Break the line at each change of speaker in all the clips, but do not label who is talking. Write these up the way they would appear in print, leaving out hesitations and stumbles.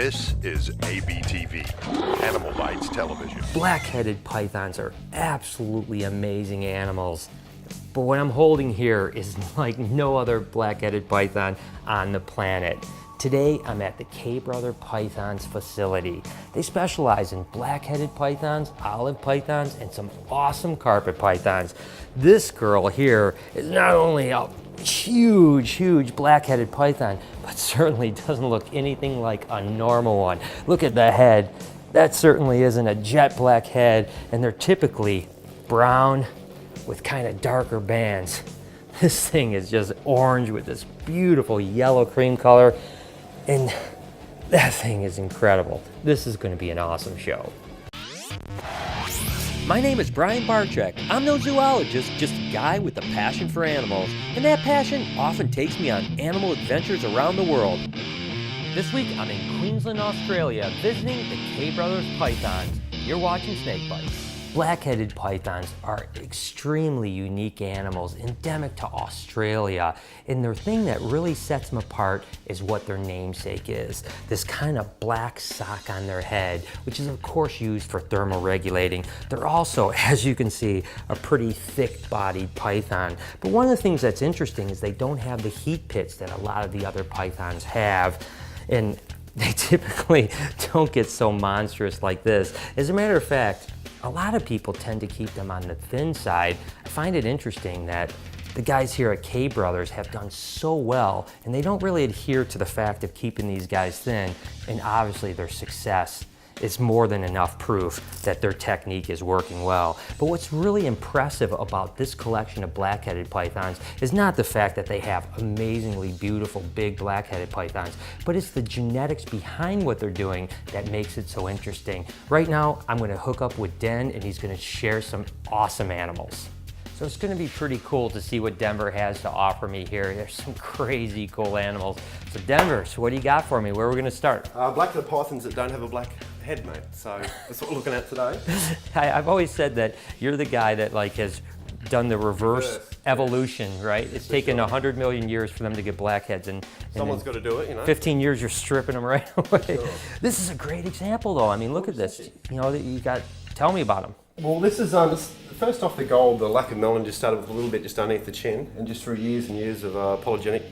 This is ABTV, Animal Bites Television.
Black-headed pythons are absolutely amazing animals. But what I'm holding here is like no other black-headed python on the planet. Today, I'm at the K Brother Pythons facility. They specialize in black-headed pythons, olive pythons, and some awesome carpet pythons. This girl here is not only a huge black-headed python, but certainly doesn't look anything like a normal one. Look at the head. That certainly isn't a jet black head, and they're typically brown with kind of darker bands. This thing is just orange with this beautiful yellow cream color. And that thing is incredible. This is going to be an awesome show. My name is Brian Barczyk. I'm no zoologist, just a guy with a passion for animals. And that passion often takes me on animal adventures around the world. This week, I'm in Queensland, Australia, visiting the K Brothers Pythons. You're watching Snake Bites. Black-headed pythons are extremely unique animals, endemic to Australia. And the thing that really sets them apart is what their namesake is. This kind of black sock on their head, which is of course used for thermal regulating. They're also, as you can see, a pretty thick-bodied python. But one of the things that's interesting is they don't have the heat pits that a lot of the other pythons have. And they typically don't get so monstrous like this. As a matter of fact, a lot of people tend to keep them on the thin side. I find it interesting that the guys here at K Brothers have done so well, and they don't really adhere to the fact of keeping these guys thin, and obviously their success is more than enough proof that their technique is working well. But what's really impressive about this collection of black-headed pythons is not the fact that they have amazingly beautiful big black-headed pythons, but it's the genetics behind what they're doing that makes it so interesting. Right now, I'm gonna hook up with Den and he's gonna share some awesome animals. So it's gonna be pretty cool to see what Denver has to offer me here. There's some crazy cool animals. So Denver, so what do you got for me? Where are we gonna start?
Black-headed pythons that don't have a black head, mate. So that's what we're looking at today.
I've always said that you're the guy that like has done the reverse evolution, right? It's taken 100 million years for them to get blackheads, and
someone's got to do it, you know.
15 years you're stripping them right away.
Sure.
This is a great example, though. I mean, look at this. You know, you got. Tell me about them.
Well, this is first off the gold. The lack of melanin just started with a little bit just underneath the chin, and just through years and years of polygenic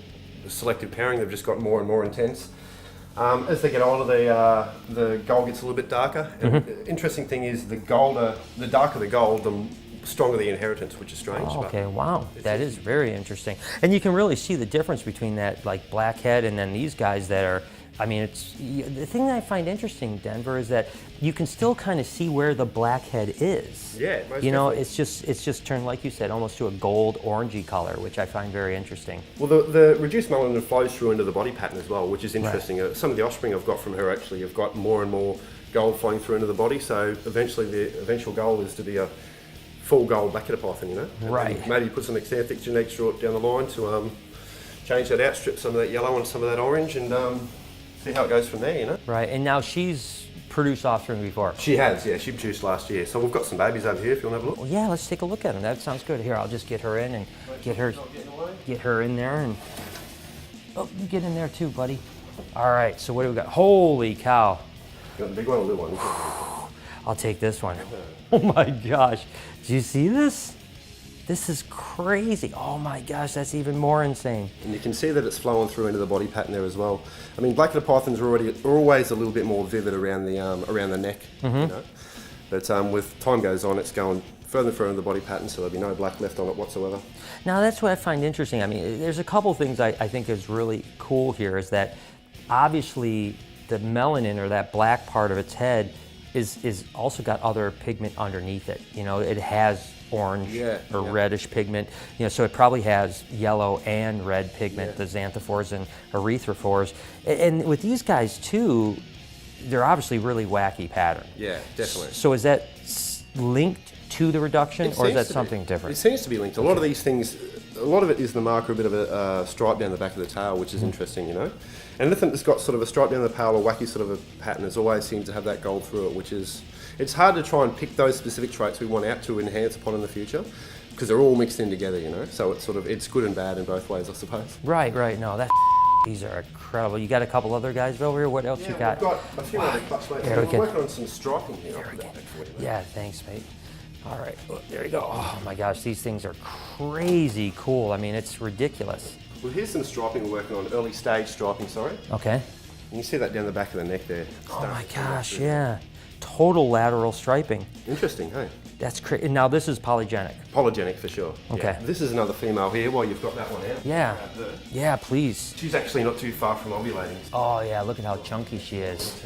selective pairing, they've just got more and more intense. As they get older, the gold gets a little bit darker. And the interesting thing is the darker the gold, the stronger the inheritance, which is strange.
Oh, okay, wow, that is very interesting. And you can really see the difference between that like blackhead and then these guys that are, I mean, it's the thing that I find interesting, Denver, is that you can still kind of see where the blackhead is.
Yeah, most
you know,
definitely.
it's just turned, like you said, almost to a gold orangey color, which I find very interesting.
Well, the reduced melanin flows through into the body pattern as well, which is interesting. Right. Some of the offspring I've got from her actually have got more and more gold flowing through into the body. So eventually, the eventual goal is to be a full gold black-headed python, you know.
Right.
And maybe put some xanthic genetics through it down the line to change that out, strip some of that yellow and some of that orange, and see how it goes from there, you know.
Right, and now she's produced offspring before.
She has, yeah. She produced last year. So we've got some babies over here if you want to have a look.
Well, yeah, let's take a look at them. That sounds good. Here, I'll just get her in and get her in there, and oh, you get in there too, buddy. All right, so what do we got? Holy cow!
Got the big one or the little one?
I'll take this one. Oh my gosh, do you see this? This is crazy. Oh my gosh, that's even more insane.
And you can see that it's flowing through into the body pattern there as well. I mean, black-headed pythons are always a little bit more vivid around the neck, you know. But with time goes on, it's going further and further into the body pattern, so there'll be no black left on it whatsoever.
Now that's what I find interesting. I mean, there's a couple things I think is really cool here, is that obviously the melanin, or that black part of its head, is also got other pigment underneath it. You know, it has orange or reddish pigment, you know, so it probably has yellow and red pigment, the xanthophores and erythrophores. And with these guys too, they're obviously really wacky pattern.
Yeah, definitely.
So is that linked to the reduction, or is that something different?
It seems to be linked. A lot of these things, a lot of it is the marker, a bit of a stripe down the back of the tail, which is interesting, you know. And anything that's got sort of a stripe down the tail, or wacky sort of a pattern, has always seemed to have that gold through it, which is, it's hard to try and pick those specific traits we want out to enhance upon in the future, because they're all mixed in together, you know. So it's sort of, it's good and bad in both ways, I suppose.
Right, no, that's These are incredible. You got a couple other guys over here. What else you got?
We've got a few other clutch mates.
There we
We're
go.
working on some striping here.
Yeah, thanks, mate. All right, oh, there you go. Oh my gosh, these things are crazy cool. I mean, it's ridiculous.
Well, here's some striping we're working on, early stage striping, sorry.
Okay.
And you see that down the back of the neck there.
Oh my gosh, yeah. Total lateral striping.
Interesting, hey?
That's crazy. Now this is polygenic.
Polygenic for sure.
Okay.
Yeah. This is another female here while you've got that one out.
Yeah. Yeah, please.
She's actually not too far from ovulating.
Oh yeah, look at how chunky she is.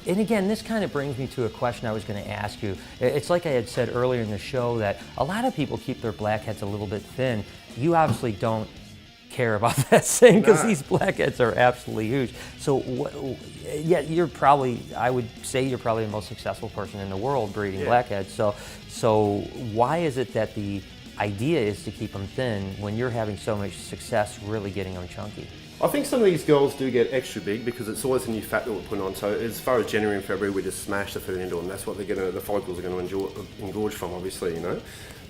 And again, this kind of brings me to a question I was going to ask you. It's like I had said earlier in the show that a lot of people keep their blackheads a little bit thin. You obviously don't care about that thing because these blackheads are absolutely huge. So, yeah, you're probably, I would say you're probably the most successful person in the world breeding blackheads. So why is it that the idea is to keep them thin when you're having so much success really getting them chunky?
I think some of these girls do get extra big because it's always a new fat that we're putting on. So as far as January and February, we just smash the food into them. That's what they're going to, the follicles are going to engorge from, obviously, you know.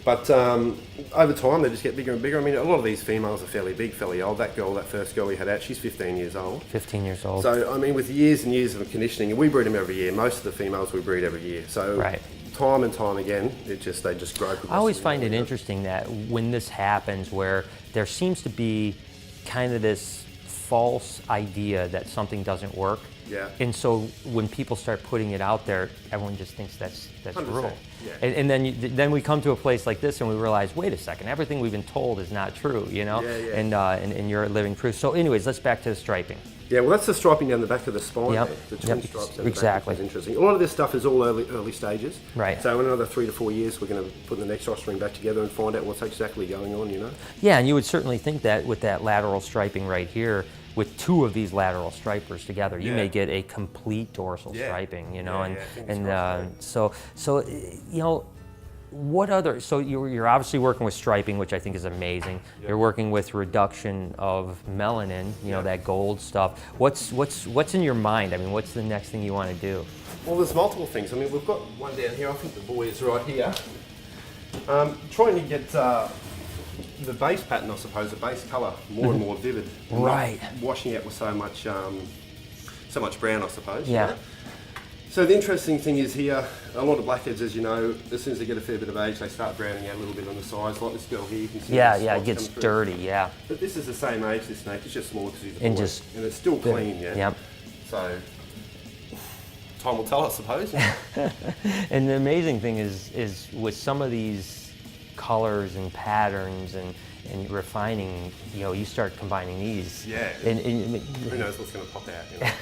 But over time, they just get bigger and bigger. I mean, a lot of these females are fairly big, fairly old. That girl, that first girl we had out, she's 15 years old.
15 years old.
So, I mean, with years and years of conditioning, and we breed them every year. Most of the females we breed every year. So, time and time again, they just grow.
I always find it interesting that when this happens, where there seems to be kind of this false idea that something doesn't work.
Yeah.
And so when people start putting it out there, everyone just thinks that's real.
Yeah.
And then we come to a place like this and we realize, wait a second, everything we've been told is not true, you know?
Yeah, yeah.
And you're living proof. So anyways, let's back to the striping.
Yeah, well, that's the striping down the back of the spine.
Yep.
There. The twin stripes down the
Exactly.
back, which is interesting. A lot of this stuff is all early stages.
Right.
So in another 3 to 4 years, we're going to put the next offspring back together and find out what's exactly going on, you know?
Yeah, and you would certainly think that with that lateral striping right here, with two of these lateral stripers together, you may get a complete dorsal striping, you know, so you know, what other? So you're obviously working with striping, which I think is amazing. Yep. You're working with reduction of melanin, you know, that gold stuff. What's in your mind? I mean, what's the next thing you want to do?
Well, there's multiple things. I mean, we've got one down here. I think the boy is right here. Trying to get the base pattern, I suppose, the base colour more and more vivid.
Right.
Washing out with so much brown, I suppose.
Yeah.
You know? So the interesting thing is here, a lot of blackheads, as you know, as soon as they get a fair bit of age, they start browning out a little bit on the sides. Like this girl here, you can see.
Yeah, it gets dirty. Yeah.
But this is the same age. This snake, it's just smaller because he's a boy,
and
it's still clean. Yeah.
Yep.
So time will tell, I suppose.
And the amazing thing is with some of these colors and patterns and refining, you know, you start combining these.
Yeah.
And
who knows what's going to pop out? You know?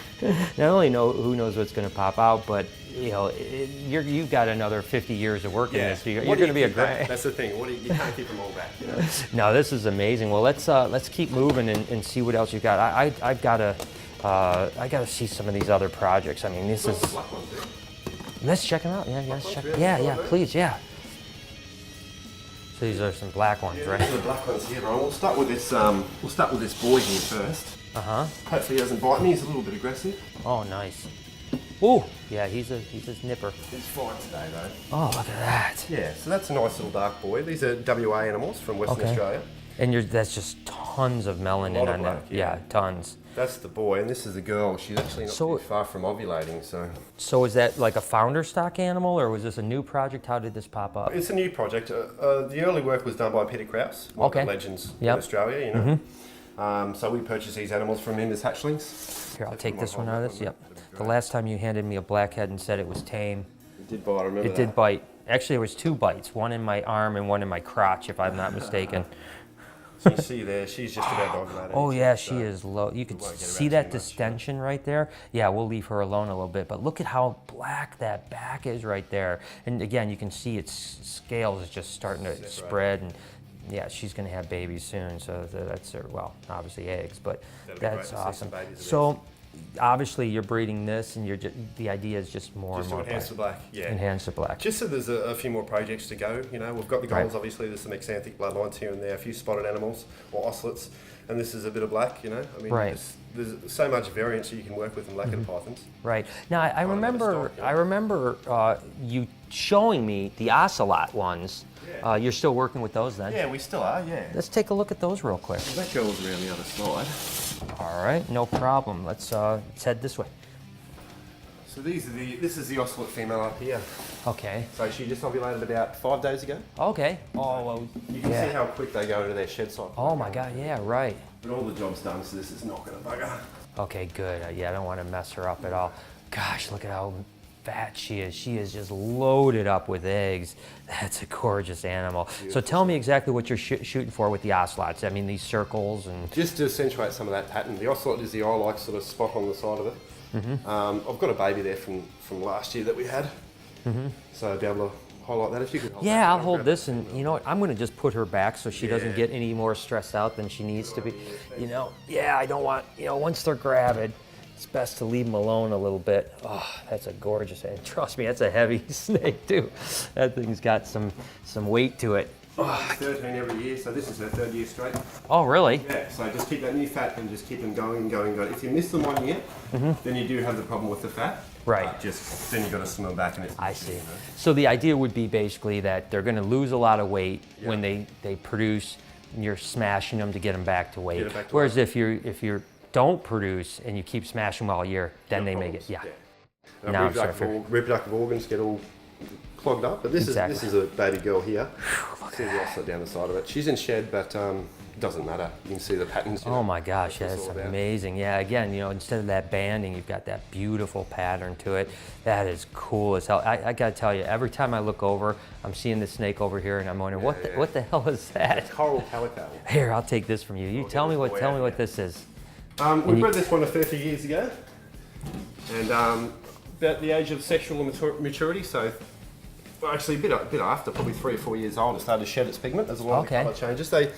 Not only who knows what's going to pop out, but you know, you've got another 50 years of work in this. So you're going to be a great.
That's the thing. You can't keep them all back. You know?
No, this is amazing. Well, let's keep moving and see what else you got. I gotta see some of these other projects. I mean, this is. Let's check them out. Yeah, let's check. Yeah, please, yeah. So these are some black ones, right?
These are the black ones here, Ron. We'll start with this. We'll start with this boy here first. Hopefully he doesn't bite me. He's a little bit aggressive.
Oh, nice. Ooh, yeah, he's a nipper.
He's fine today, though.
Oh, look at that.
Yeah, so that's a nice little dark boy. These are WA animals from Western Australia.
And that's just tons of melanin on that. Yeah, tons.
That's the boy, and this is the girl. She's actually not too far from ovulating, so.
So is that like a founder stock animal, or was this a new project? How did this pop up?
It's a new project. The early work was done by Peter Krause, one of the legends in Australia, you know. So we purchased these animals from him as hatchlings.
Here, I'll take this one out of this. Yep. The last time you handed me a blackhead and said it was tame.
It did bite, I remember
It did bite. Actually, there was 2 bites, one in my arm and one in my crotch, if I'm not mistaken.
So you see there, she's just about ovulating.
Oh yeah, she is low. You can see that distension right there. Yeah, we'll leave her alone a little bit, but look at how black that back is right there. And again, you can see its scales is just starting to spread, and yeah, she's going to have babies soon. So that's well, obviously eggs, but that's awesome. So obviously you're breeding this, and the idea is just more and more
enhance the black. Yeah,
enhance the black.
Just so there's a few more projects to go. You know, we've got the golds. Obviously, there's some exanthic bloodlines here and there, a few spotted animals or ocelots, and this is a bit of black. You know, I mean, there's so much variance you can work with in black-headed pythons.
Right. Now I remember you showing me the ocelot ones. You're still working with those then?
Yeah, we still are. Yeah.
Let's take a look at those real quick.
That girl's around the other side.
All right, no problem. Let's head this way.
So this is the ocelot female up here.
Okay.
So she just ovulated about 5 days ago.
Okay. Oh, well,
You can see how quick they go into their shed cycle.
Oh my God, yeah, right.
But all the job's done, so this is not going to bug her.
Okay, good. Yeah, I don't want to mess her up at all. Gosh, look at how fat she is. She is just loaded up with eggs. That's a gorgeous animal. Beautiful. So tell me exactly what you're shooting for with the ocelots. I mean, these circles and...
Just to accentuate some of that pattern. The ocelot is the eye-like sort of spot on the side of it. I've got a baby there from last year that we had. So I'd be able to highlight that if you could hold
Yeah,
that.
I'll hold this, and you know what? I'm going to just put her back so she doesn't get any more stressed out than she needs to be. You know, yeah, I don't want, you know, once they're gravid, it's best to leave them alone a little bit. Oh, that's a gorgeous egg. Trust me, that's a heavy snake too. That thing's got some weight to it.
Oh, 13 every year, so this is her 3rd year straight.
Oh, really?
Yeah, so just keep that new fat and just keep them going and going and going. If you miss them 1 year, then you do have the problem with the fat.
Right.
Just then you've got to swim them back and it's...
I see. So the idea would be basically that they're going to lose a lot of weight when they produce, and you're smashing them to get them back to weight. Whereas if you don't produce and you keep smashing them all year, then they may get, Now
reproductive organs get all clogged up, but this is a baby girl here. See the ocelot down the side of it. She's in shed, but doesn't matter. You can see the patterns.
Oh my gosh, that's amazing. Yeah, again, you know, instead of that banding, you've got that beautiful pattern to it. That is cool as hell. I got to tell you, every time I look over, I'm seeing the snake over here, and I'm wondering what the hell is that?
It's coral calico.
Here, I'll take this from you. You tell me what this is.
We bred this one 30 years ago, and about the age of sexual maturity. So. Well, actually, a bit after, probably 3 or 4 years old, it started to shed its pigment. There's a lot of colour changes. A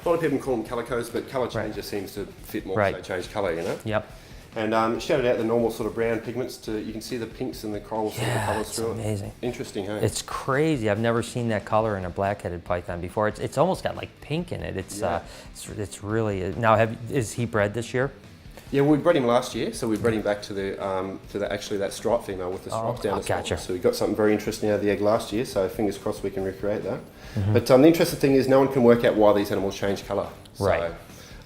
lot of people call them calicos, but colour change just seems to fit more. They change colour, you know.
Yep.
And it shaded out the normal sort of brown pigments to, you can see the pinks and the coral sort of colours through it.
Amazing.
Interesting, hey?
It's crazy. I've never seen that color in a black-headed python before. It's almost got like pink in it. It's really now. Is he bred this year?
Yeah, we bred him last year, so we bred him back to actually that stripe female with the stripes down the side. So we got something very interesting out of the egg last year. So fingers crossed we can recreate that. But the interesting thing is no one can work out why these animals change colour. So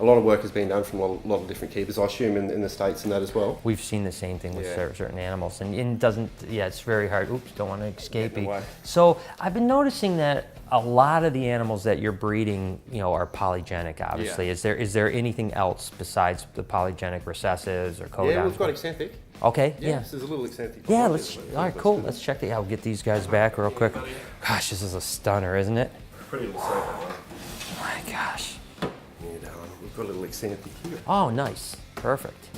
a lot of work has been done from a lot of different keepers. I assume in the States and that as well.
We've seen the same thing with certain animals, and it doesn't. Yeah, it's very hard. Oops, don't want to escape. So I've been noticing that a lot of the animals that you're breeding, you know, are polygenic. Obviously, is there anything else besides the polygenic recessives or codons?
Yeah, we've got exanthic.
Okay.
Yeah. This is a little exanthic.
Yeah. All right. Cool. Let's check it. I'll get these guys back real quick. Gosh, this is a stunner, isn't it?
Pretty little snake.
Oh my gosh.
We've got a little exanthic here.
Oh, nice. Perfect.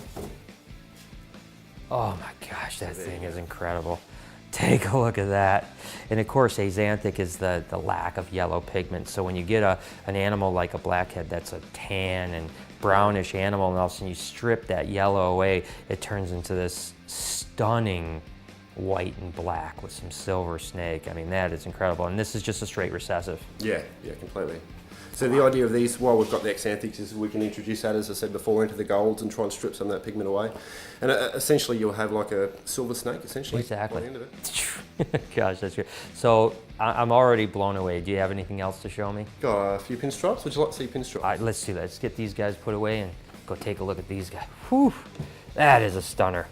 Oh my gosh, that thing is incredible. Take a look at that. And of course, axanthic is the lack of yellow pigment. So when you get an animal like a blackhead that's a tan and brownish animal, and all of a sudden you strip that yellow away, it turns into this stunning white and black with some silver snake. I mean, that is incredible. And this is just a straight recessive.
Yeah, completely. So the idea of these, while we've got the axanthics, is we can introduce that, as I said before, into the golds and try and strip some of that pigment away. And essentially you'll have like a silver snake, essentially,
exactly.
by the end of it.
Gosh, that's good. So I'm already blown away. Do you have anything else to show me?
Got a few pinstripes. Would you like to see pinstripes?
All right, let's do that. Let's get these guys put away and go take a look at these guys. Whew, that is a stunner.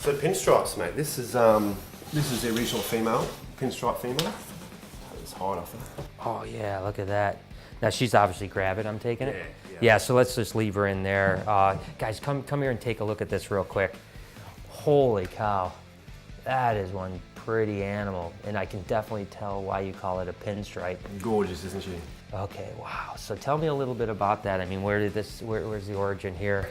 So pinstripes, mate. This is the original female, pinstripe female. Hide off her.
Oh yeah, look at that. Now she's obviously gravid, I'm taking it? Yeah, so let's just leave her in there. Guys, come here and take a look at this real quick. Holy cow. That is one pretty animal, and I can definitely tell why you call it a pinstripe.
Gorgeous, isn't she?
Okay, wow. So tell me a little bit about that. I mean, where's the origin here?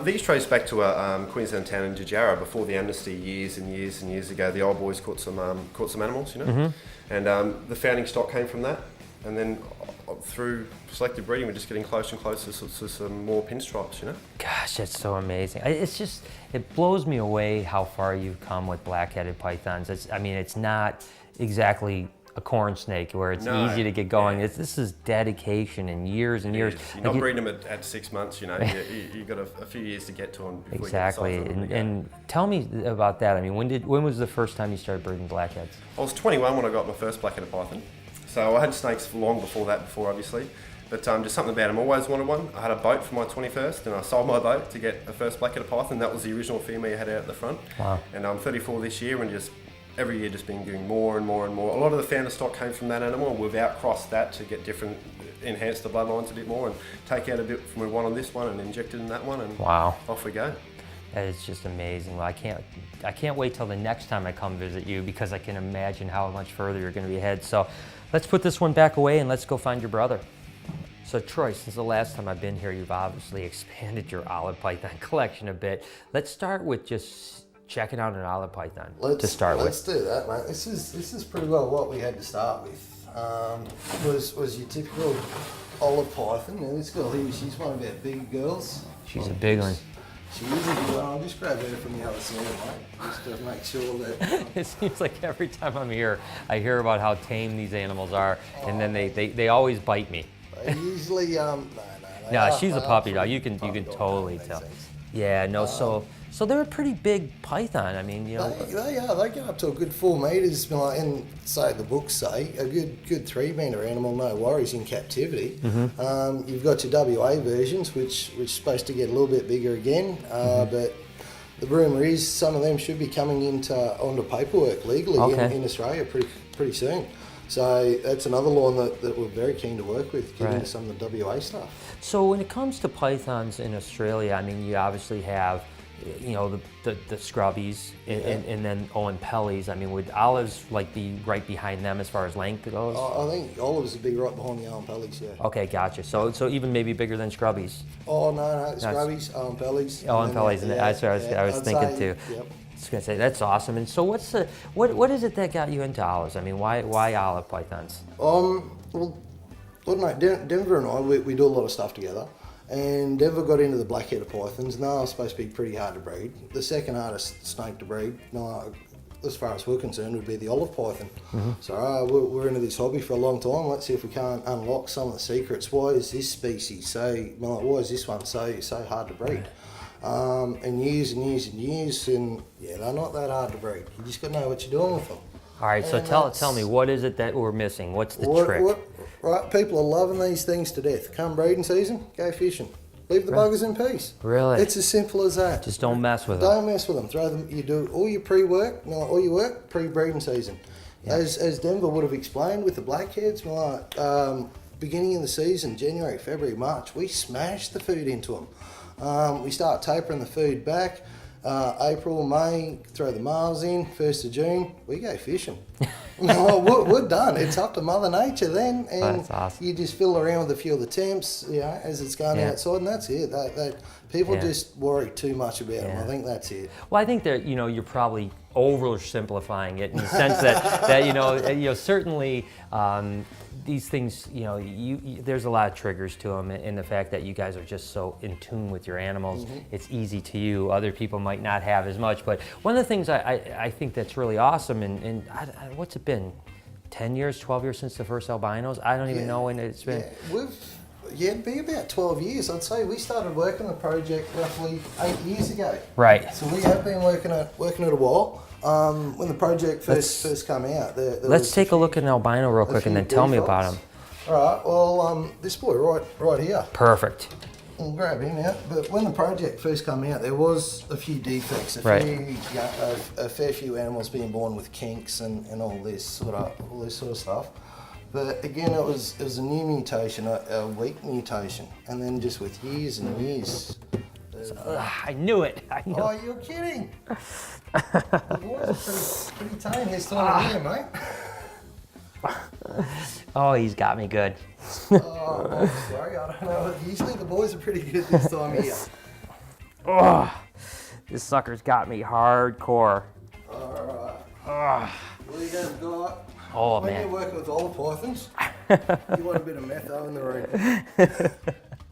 These trace back to a Queensland town in Jujara before the amnesty years and years and years ago. The old boys caught some animals, you know, and the founding stock came from that. And then through selective breeding, we're just getting closer and closer to some more pinstripes, you know.
Gosh, that's so amazing. It blows me away how far you've come with black-headed pythons. It's not exactly a corn snake where it's easy to get going.
Yeah.
This is dedication and years and years.
You're not breeding them at 6 months, you know. You've got a few years to get to them.
Exactly. And tell me about that. I mean, when was the first time you started breeding blackheads?
I was 21 when I got my first black-headed python. So I had snakes long before that, obviously. But just something about them. I always wanted one. I had a boat for my 21st, and I sold my boat to get a first black-headed python. That was the original female you had out at the front.
Wow. And
I'm 34 this year, and just every year just been doing more and more and more. A lot of the founder stock came from that animal. We've outcrossed that to get different, enhance the bloodlines a bit more, and take out a bit from we want on this one and inject it in that one, and
wow,
off we go.
That is just amazing. Well, I can't wait till the next time I come visit you, because I can imagine how much further you're going to be ahead. So let's put this one back away and let's go find your brother. So Troy, since the last time I've been here, you've obviously expanded your olive python collection a bit. Let's start with just checking out an olive python to start with.
Let's do that, mate. This is pretty well what we had to start with. Was your typical olive python. Now this girl here, she's one of our big girls.
She's a big one.
She is a big one. I'll just grab her from the other side, mate, just to make sure that...
It seems like every time I'm here, I hear about how tame these animals are, and then they always bite me.
They usually,
No, she's a puppy dog. You can totally tell. Yeah, no, so they're a pretty big python. I mean, you know.
They are. They get up to a good 4 metres, and say the books say a good 3 metre animal, no worries in captivity.
Mm-hmm.
You've got your WA versions, which are supposed to get a little bit bigger again, but the rumour is some of them should be coming onto paperwork legally in Australia pretty soon. So that's another line that we're very keen to work with, get into some of the WA stuff.
So when it comes to pythons in Australia, I mean, you obviously have, you know, the scrubbies and then Pellies. I mean, would olives like be right behind them as far as length goes?
I think olives would be right behind the Pellies, yeah.
Okay, gotcha. So even maybe bigger than scrubbies?
Oh, no, scrubbies, Pellies.
Pellies, and that's what I was thinking too.
Yep.
I was gonna say, that's awesome. And so what is it that got you into olives? I mean, why olive pythons?
Well, I don't know, Denver and I, we do a lot of stuff together. And Denver got into the black-headed pythons, and they are supposed to be pretty hard to breed. The second hardest snake to breed, as far as we're concerned, would be the olive python. So we're into this hobby for a long time. Let's see if we can't unlock some of the secrets. Why is this species why is this one so hard to breed? And years and years and years, and yeah, they're not that hard to breed. You just got to know what you're doing with them.
All right, so tell me, what is it that we're missing? What's the trick?
Right, people are loving these things to death. Come breeding season, go fishing. Leave the buggers in peace.
Really?
It's as simple as that.
Just don't mess with them.
Don't mess with them. Throw them. You do all your pre-work, all your work pre-breeding season. Yeah. As Denver would have explained with the blackheads, beginning of the season, January, February, March, we smash the food into them. We start tapering the food back. April, May, throw the males in. 1st of June, we go fishing. We're done. It's up to Mother Nature then, and
that's awesome.
You just fiddle around with a few of the temps, as it's going outside, and that's it. People just worry too much about them. I think that's it.
Well, I think that you're probably oversimplifying it in the sense that certainly. These things, there's a lot of triggers to them, and the fact that you guys are just so in tune with your animals, it's easy to you. Other people might not have as much, but one of the things I think that's really awesome, and what's it been, 10 years, 12 years since the first albinos? I don't even know when it's been.
It'd be about 12 years. I'd say we started working on the project roughly 8 years ago.
Right.
So we have been working it a while. When the project first came out,
let's take a look at an albino real quick and then tell me about him.
All right. Well, this boy right here.
Perfect.
We'll grab him out. But when the project first came out, there was a few defects, a fair few animals being born with kinks and all this sort of stuff. But again, it was a new mutation, a weak mutation, and then just with years and years.
I knew it.
Oh, you're kidding! The boys are pretty tame this time of year, mate.
Oh, he's got me good.
I'm sorry, I don't know. Usually the boys are pretty good this time of year.
Oh, this sucker's got me hardcore.
All right. We have got.
Oh,
when
man.
you're working with olive pythons, you want a bit of metho in the room.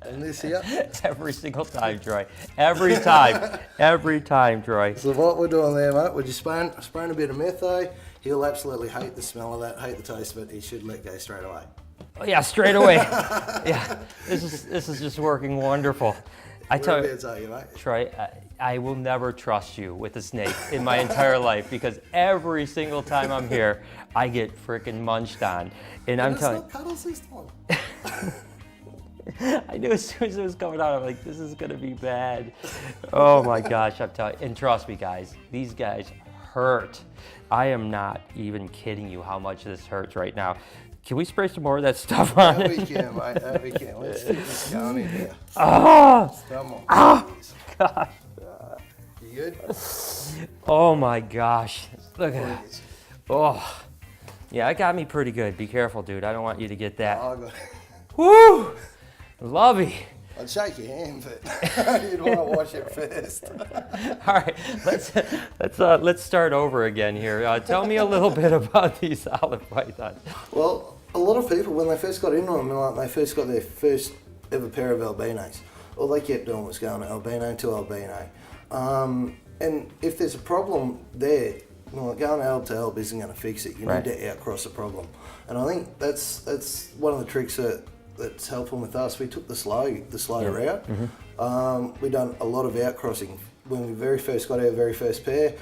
And this here.
It's every single time, Troy. Every time, Troy.
So what we're doing there, mate, we're just spraying a bit of metho. He'll absolutely hate the smell of that, hate the taste of it. He should let go straight away.
Oh, yeah, straight away. Yeah, this is just working wonderful. I tell you,
mate.
Troy, I will never trust you with a snake in my entire life, because every single time I'm here, I get freaking munched on. And I'm telling you.
It's not cuddles this time.
I knew as soon as it was coming out, I'm like, this is gonna be bad. Oh my gosh, I'm telling you. And trust me, guys, these guys hurt. I am not even kidding you how much this hurts right now. Can we spray some more of that stuff on
That
it?
we can, mate. That we can. Let's get this going in here.
Oh,
Come on.
gosh.
You good?
Oh my gosh. Look at that. Oh. Yeah, it got me pretty good. Be careful, dude. I don't want you to get that.
I got
Woo! Lovey.
I'd shake your hand, but you'd want to wash it first.
All right, let's start over again here. Tell me a little bit about these olive pythons.
Well, a lot of people, when they first got into them, like they first got their first ever pair of albinos, all they kept doing was going albino to albino. And if there's a problem there, well, going alb to alb isn't going to fix it. You need to outcross the problem. And I think that's one of the tricks that's helpful with us. We took the slow route. We done a lot of outcrossing. When we very first got our very first pair,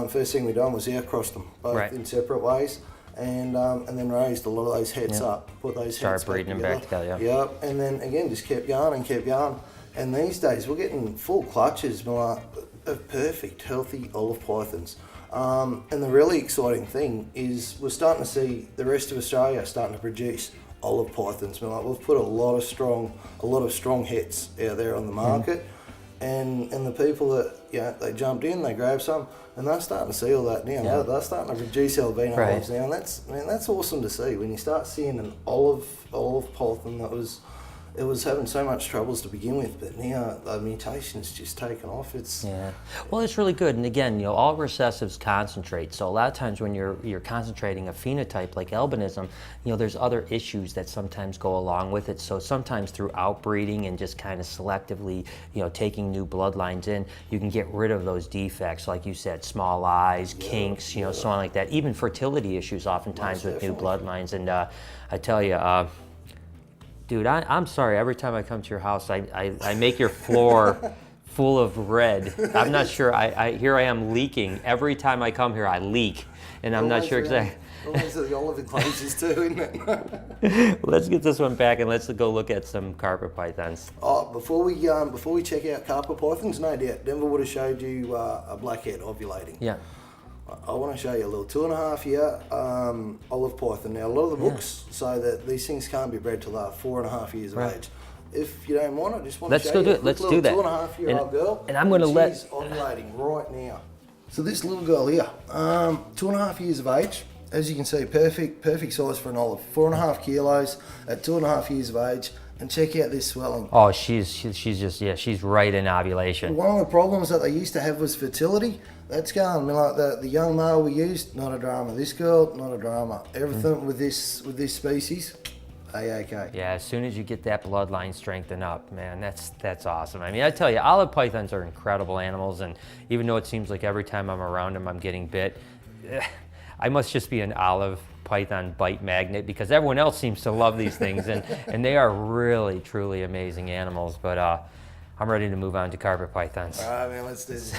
first thing we done was outcross them, both in separate ways, and then raised a lot of those heads up, put those heads
breeding them back together.
Yep, and then again just kept going and kept going. And these days we're getting full clutches of perfect, healthy olive pythons. And the really exciting thing is we're starting to see the rest of Australia starting to produce olive pythons. We've put a lot of strong heads out there on the market, and the people that they jumped in, they grabbed some, and they're starting to see all that now. They're starting to produce albino olives now, and that's awesome to see when you start seeing an olive python that was having so much troubles to begin with, but now the mutation's just taken off.
Well, it's really good. And again, all recessives concentrate. So a lot of times when you're concentrating a phenotype like albinism, there's other issues that sometimes go along with it. So sometimes through outbreeding and just kind of selectively, taking new bloodlines in, you can get rid of those defects, like you said, small eyes, kinks, so on like that. Even fertility issues oftentimes with new bloodlines. And I tell you, dude, I'm sorry. Every time I come to your house, I make your floor full of red. I'm not sure. Here I am leaking. Every time I come here, I leak, and I'm not sure exactly.
Always the olive enclosures too, isn't it?
Let's get this one back and let's go look at some carpet pythons.
Before we check out carpet pythons, no doubt Denver would have showed you a blackhead ovulating.
Yeah.
I want to show you a little 2.5 year olive python. Now, a lot of the books say that these things can't be bred till they're 4.5 years of age. If you don't want it, just want to show you a
Let's do that.
2.5-year-old girl.
And I'm going to let.
She's ovulating right now. So this little girl here, 2.5 years of age. As you can see, perfect size for an olive. 4.5 kilos at 2.5 years of age. And check out this swelling.
Oh, she's just, she's right in ovulation.
One of the problems that they used to have was fertility. That's gone. I mean, like the young male we used, not a drama. This girl, not a drama. Everything with this species, A-OK.
Yeah, as soon as you get that bloodline strengthened up, man, that's awesome. I mean, I tell you, olive pythons are incredible animals, and even though it seems like every time I'm around them I'm getting bit, I must just be an olive python bite magnet because everyone else seems to love these things, and they are really, truly amazing animals. But I'm ready to move on to carpet pythons.
All right, man, let's do this.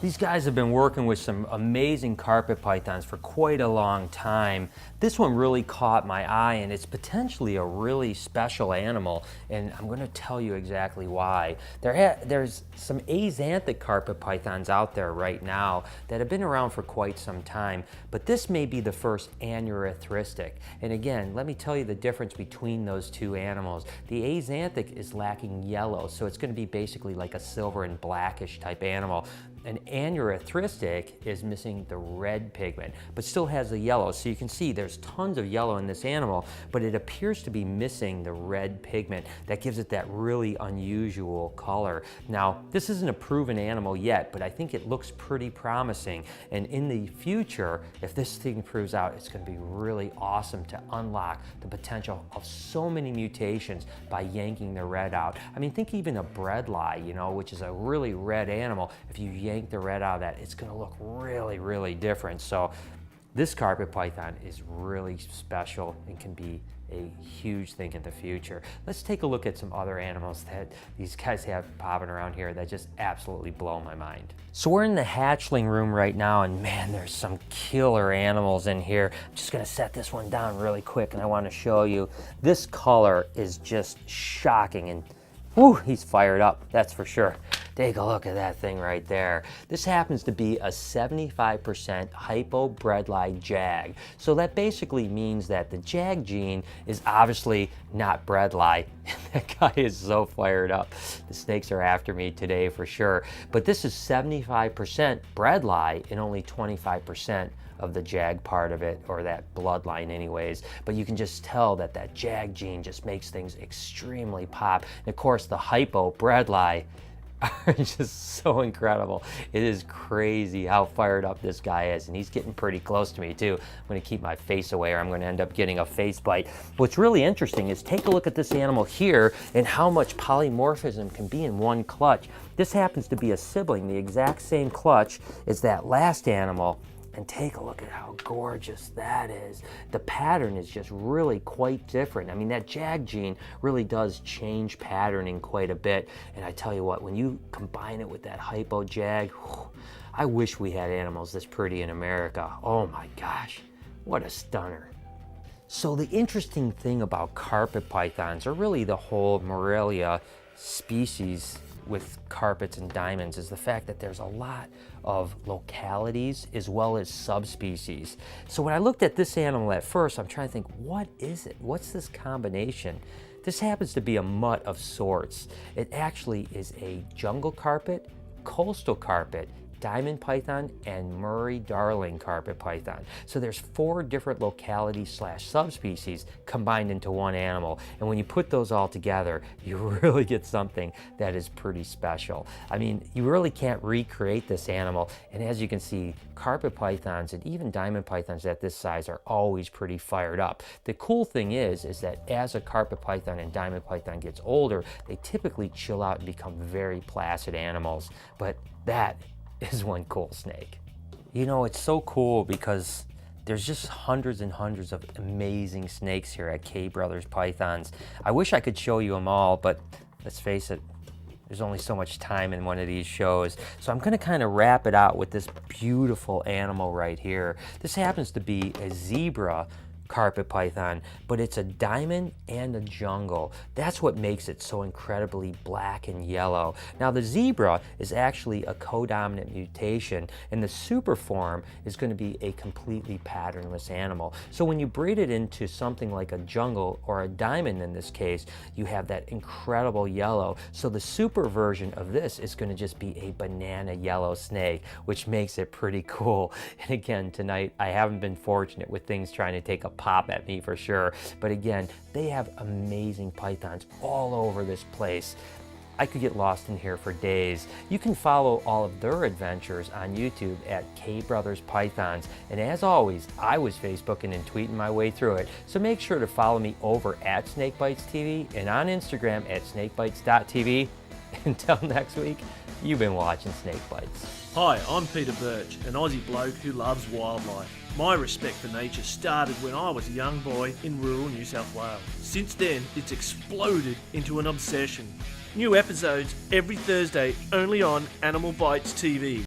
These guys have been working with some amazing carpet pythons for quite a long time. This one really caught my eye, and it's potentially a really special animal, and I'm going to tell you exactly why. There's some axanthic carpet pythons out there right now that have been around for quite some time, but this may be the first aneurystheristic. And again, let me tell you the difference between those two animals. The axanthic is lacking yellow, so it's going to be basically like a silver and blackish type animal. An aneurystheristic is missing the red pigment, but still has the yellow. So you can see there's tons of yellow in this animal, but it appears to be missing the red pigment. That gives it that really unusual color. Now, this isn't a proven animal yet, but I think it looks pretty promising. And in the future, if this thing proves out, it's gonna be really awesome to unlock the potential of so many mutations by yanking the red out. I mean, think even a breadlie, which is a really red animal. If you yank the red out of that, it's gonna look really, really different. So This carpet python is really special and can be a huge thing in the future. Let's take a look at some other animals that these guys have popping around here that just absolutely blow my mind. So we're in the hatchling room right now, and man, there's some killer animals in here. I'm just gonna set this one down really quick, and I wanna show you. This color is just shocking, and whew, he's fired up, that's for sure. Take a look at that thing right there. This happens to be a 75% hypo-bredli jag. So that basically means that the jag gene is obviously not bredli. That guy is so fired up. The snakes are after me today for sure. But this is 75% bredli and only 25% of the jag part of it, or that bloodline anyways. But you can just tell that that jag gene just makes things extremely pop. And of course the hypo-bredli are just so incredible. It is crazy how fired up this guy is, and he's getting pretty close to me too. I'm going to keep my face away or I'm going to end up getting a face bite. What's really interesting is take a look at this animal here and how much polymorphism can be in one clutch. This happens to be a sibling, the exact same clutch as that last animal. And take a look at how gorgeous that is. The pattern is just really quite different. I mean, that jag gene really does change patterning quite a bit. And I tell you what, when you combine it with that hypo jag, I wish we had animals this pretty in America. Oh my gosh, what a stunner. So the interesting thing about carpet pythons, or really the whole Morelia species with carpets and diamonds, is the fact that there's a lot of localities as well as subspecies. So when I looked at this animal at first, I'm trying to think, what is it? What's this combination? This happens to be a mutt of sorts. It actually is a jungle carpet, coastal carpet, diamond python, and Murray Darling carpet python. So there's 4 different localities slash subspecies combined into one animal. And when you put those all together, you really get something that is pretty special. I mean, you really can't recreate this animal. And as you can see, carpet pythons and even diamond pythons at this size are always pretty fired up. The cool thing is that as a carpet python and diamond python gets older, they typically chill out and become very placid animals. But that is one cool snake. You know, it's so cool because there's just hundreds and hundreds of amazing snakes here at K Brothers Pythons. I wish I could show you them all, but let's face it, there's only so much time in one of these shows. So I'm gonna kind of wrap it out with this beautiful animal right here. This happens to be a zebra carpet python, but it's a diamond and a jungle. That's what makes it so incredibly black and yellow. Now the zebra is actually a codominant mutation, and the super form is going to be a completely patternless animal. So when you breed it into something like a jungle or a diamond in this case, you have that incredible yellow. So the super version of this is going to just be a banana yellow snake, which makes it pretty cool. And again, tonight I haven't been fortunate with things trying to take a pop at me for sure, but again, they have amazing pythons all over this place. I could get lost in here for days. You can follow all of their adventures on YouTube at K Brothers Pythons, and as always, I was Facebooking and tweeting my way through it, so make sure to follow me over at SnakeBytesTV and on Instagram at SnakeBytes.tv. Until next week, you've been watching Snake Bites.
Hi, I'm Peter Birch, an Aussie bloke who loves wildlife. My respect for nature started when I was a young boy in rural New South Wales. Since then, it's exploded into an obsession. New episodes every Thursday only on AnimalBytesTV.